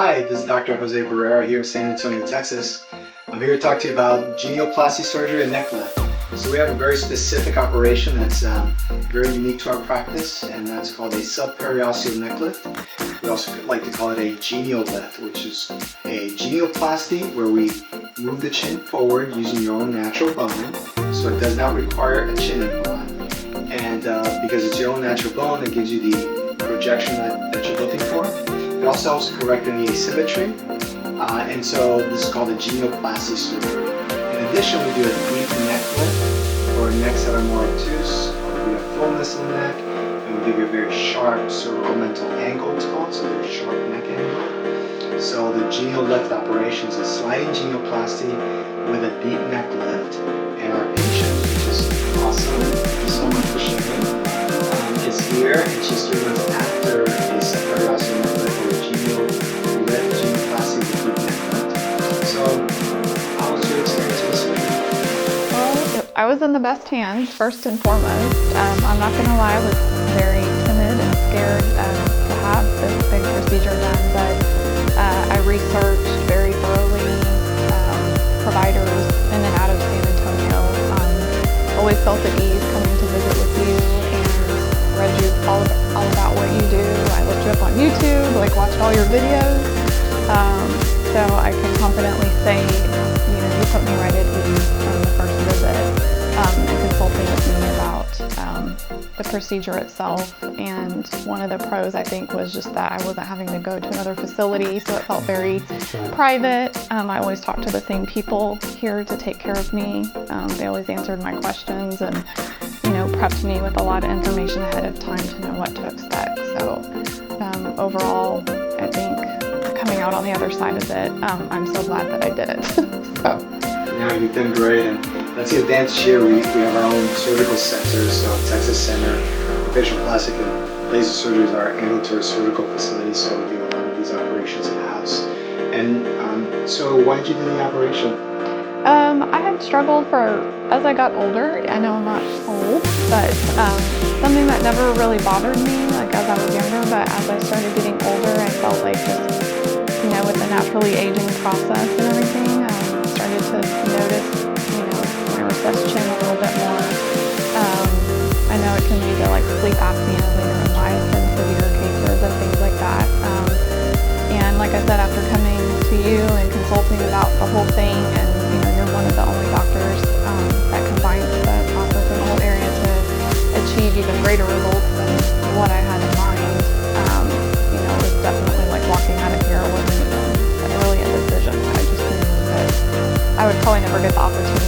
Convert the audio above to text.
Hi, this is Dr. Jose Barrera here in San Antonio, Texas. I'm here to talk to you about genioplasty surgery and neck lift. So we have a very specific operation that's very unique to our practice, and that's called a subperiosteal neck lift. We also like to call it a GenioLift, which is a genioplasty where we move the chin forward using your own natural bone, so it does not require a chin implant. And because it's your own natural bone, it gives you the projection that you're looking for. It also helps correct any asymmetry, and so this is called a genioplasty surgery. In addition, we do a deep neck lift for necks that are more obtuse, or we have fullness in the neck, and we give you a very sharp cervical mental angle, it's called, so very sharp neck angle. So the GenioLift operation is a sliding genioplasty with a deep neck lift, and our patient, which is awesome, thank you so much for sharing, is here, and she's 3 months after a subperiosteal neck lift or a GenioLift, genioplasty with deep neck lift. So, how was your experience with surgery? Well, I was in the best hands, first and foremost. I'm not going to lie, I was very timid and scared to have this big procedure done, but I researched very thoroughly providers in and out of San Antonio. Always felt at ease coming to visit with you and read you all about what you do. I looked you up on YouTube, watched all your videos, so I can confidently say, you put me right at ease from the first visit and consulting with me about the procedure itself. And one of the pros, I think, was just that I wasn't having to go to another facility, so it felt very private. I always talked to the same people here to take care of me. They always answered my questions and prepped me with a lot of information ahead of time to know what to expect. So overall, I think coming out on the other side of it, I'm so glad that I did it. So. Yeah, you've done great, and that's the advantage here. We have our own surgical centers, so Texas Center for Facial Plastic and Laser Surgery is our ambulatory surgical facility, so we do a lot of these operations in-house. And so why did you do the operation? I had struggled as I got older. I know I'm not old, but something that never really bothered me, as I was younger, but as I started getting older, I felt like just, with the naturally aging process and everything, started to notice, my recessed chin a little bit more. I know it can lead to sleep apnea later in life in severe cases and things like that. And like I said, after coming to you and consulting about the whole thing, and you're one of the only doctors that combines the process in the whole area to achieve even greater results than what I had in mind. It was definitely like walking out of here. It wasn't even really a decision. I just knew that I would probably never get the opportunity